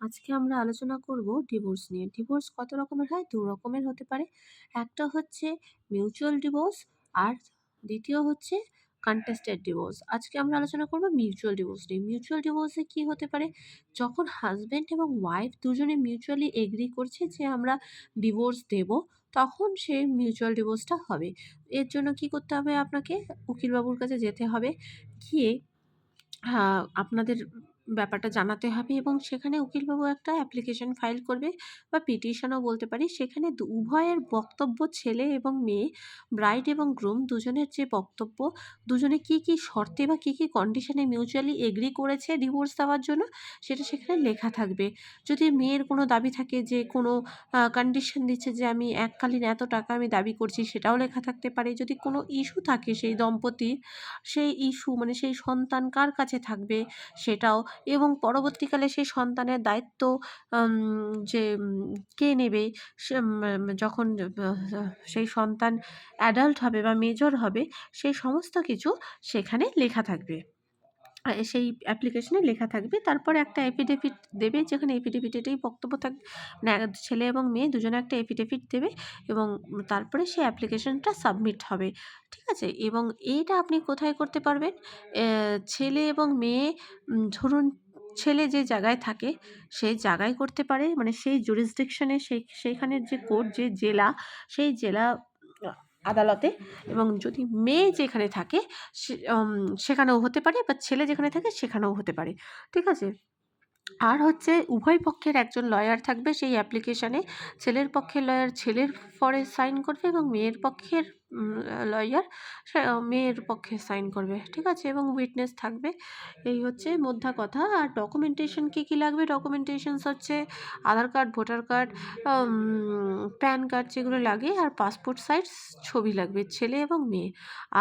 আজকে আমরা আলোচনা করব ডিভোর্স নিয়ে। ডিভোর্স কত রকমের হয়? ২ রকমের হতে পারে। একটা হচ্ছে মিউচুয়াল ডিভোর্স আর দ্বিতীয় হচ্ছে কনটেস্টেড ডিভোর্স। আজকে আমরা আলোচনা করব মিউচুয়াল ডিভোর্স নিয়ে। মিউচুয়াল ডিভোর্সে কি হতে পারে? যখন হাসব্যান্ড এবং ওয়াইফ দুজনে মিউচুয়ালি এগ্রি করছে যে আমরা ডিভোর্স দেব, তখন সে মিউচুয়াল ডিভোর্সটা হবে। এর জন্য কি করতে হবে আপনাকে? উকিল বাবুর কাছে যেতে হবে। গিয়ে আপনাদের ব্যাপারটা জানাতে হবে এবং সেখানে উকিলবাবু একটা অ্যাপ্লিকেশন ফাইল করবে বা পিটিশনও বলতে পারি। সেখানে উভয়ের বক্তব্য, ছেলে এবং মেয়ে, ব্রাইড এবং গ্রুম দুজনের যে বক্তব্য, দুজনে কী, কী শর্তে বা কী, কী কন্ডিশনে মিউচুয়ালি এগ্রি করেছে ডিভোর্স দেওয়ার জন্য, সেটা সেখানে লেখা থাকবে। যদি মেয়ের কোনো দাবি থাকে যে কোনো কন্ডিশন দিচ্ছে যে আমি এককালীন এত টাকা আমি দাবি করছি, সেটাও লেখা থাকতে পারে। যদি কোনো ইস্যু থাকে সেই দম্পতির, সেই ইস্যু মানে সেই সন্তান কার কাছে থাকবে সেটাও, এবং পরবর্তীকালে সেই সন্তানের দায়িত্ব যে কে নেবে সে যখন সেই সন্তান অ্যাডাল্ট হবে বা মেজর হবে, সেই সমস্ত কিছু সেখানে লেখা থাকবে। সেই অ্যাপ্লিকেশনে লেখা থাকবে। তারপরে একটা এফিডেভিট দেবে, যেখানে এফিডেভিটেই বক্তব্য থাকবে। ছেলে এবং মেয়ে দুজনে একটা এফিডেভিট দেবে এবং তারপরে সেই অ্যাপ্লিকেশনটা সাবমিট হবে। ঠিক আছে? এবং এইটা আপনি কোথায় করতে পারবেন? ছেলে এবং মেয়ে ধরুন ছেলে যে জায়গায় থাকে সেই জায়গায় করতে পারে। মানে সেই জুরিসডিকশনে সেইখানের যে কোর্ট, যে জেলা, সেই জেলা আদালতে। এবং যদি মেয়ে যেখানে থাকে সেখানেও হতে পারে, বা ছেলে যেখানে থাকে সেখানেও হতে পারে। ঠিক আছে? আর হচ্ছে উভয় পক্ষের একজন লয়ার থাকবে সেই অ্যাপ্লিকেশনে। ছেলের পক্ষের লয়ার ছেলের ফরে সাইন করবে এবং মেয়ের পক্ষের লয়ার মেয়ের পক্ষে সাইন করবে। ঠিক আছে? এবং উইটনেস থাকবে। এই হচ্ছে মোদ্দা কথা। আর ডকুমেন্টেশন কী, কী লাগবে? ডকুমেন্টেশনস হচ্ছে Aadhaar card, voter card, PAN card যেগুলো লাগে, আর পাসপোর্ট সাইজ ছবি লাগবে ছেলে এবং মেয়ে।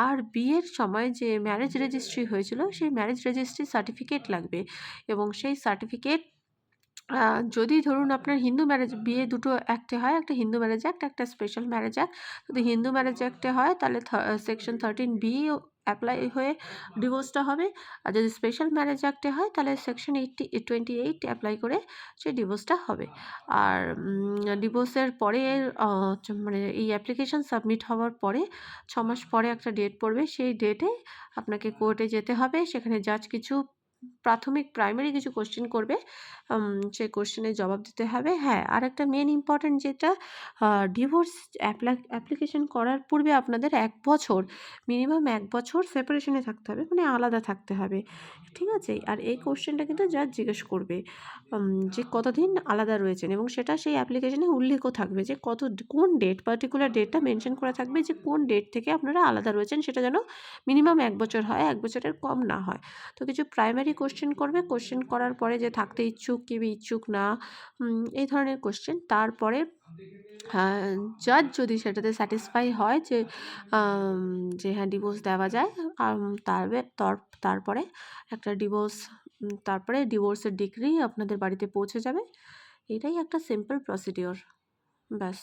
আর বিয়ের সময় যে ম্যারেজ রেজিস্ট্রি হয়েছিল সেই ম্যারেজ রেজিস্ট্রি সার্টিফিকেট লাগবে। এবং সেই সার্টিফিকেট যদি ধরুন আপনার হিন্দু ম্যারেজ বিয়ে দুটো অ্যাক্টে হয়, একটা হিন্দু ম্যারেজ অ্যাক্ট, একটা স্পেশাল ম্যারেজ অ্যাক্ট। যদি হিন্দু ম্যারেজ অ্যাক্টে হয় তাহলে সেকশন 13B অ্যাপ্লাই হয়ে ডিভোর্সটা হবে। আর যদি স্পেশাল ম্যারেজ অ্যাক্টে হয় তাহলে সেকশন 28 অ্যাপ্লাই করে সেই ডিভোর্সটা হবে। আর ডিভোর্সের পরে মানে এই অ্যাপ্লিকেশন সাবমিট হওয়ার পরে 6 মাস পরে একটা ডেট পড়বে। সেই ডেটে আপনাকে কোর্টে যেতে হবে। সেখানে জাজ কিছু প্রাইমারি কিছু কোয়েশ্চেন করবে। সেই কোয়েশ্চেনের জবাব দিতে হবে। হ্যাঁ, আরেকটা মেন ইম্পর্ট্যান্ট যেটা, ডিভোর্স অ্যাপ্লিকেশন করার পূর্বে আপনাদের 1 বছর, মিনিমাম 1 বছর সেপারেশনে থাকতে হবে, মানে আলাদা থাকতে হবে। ঠিক আছে? আর এই কোয়েশ্চেনটা কিন্তু জাজ জিজ্ঞেস করবে যে কতদিন আলাদা রয়েছেন, এবং সেটা সেই অ্যাপ্লিকেশনে উল্লেখও থাকবে যে কোন ডেট, পার্টিকুলার ডেটটা মেনশন করা থাকবে যে কোন ডেট থেকে আপনারা আলাদা রয়েছেন, সেটা যেন মিনিমাম 1 বছর হয়, 1 বছরের কম না হয়। তো কিছু প্রাইমারি কোয়েশ্চেন করবে। কোয়েশ্চেন করার পরে যে থাকতে ইচ্ছুক কি ইচ্ছুক না, এই ধরনের কোয়েশ্চেন। তারপরে জাজ যদি সেটাতে স্যাটিসফাই হয় যে হ্যাঁ ডিভোর্স দেওয়া যায়, তারপরে একটা তারপরে ডিভোর্সের ডিক্রি আপনাদের বাড়িতে পৌঁছে যাবে। এটাই একটা সিম্পল প্রসিডিওর। ব্যাস।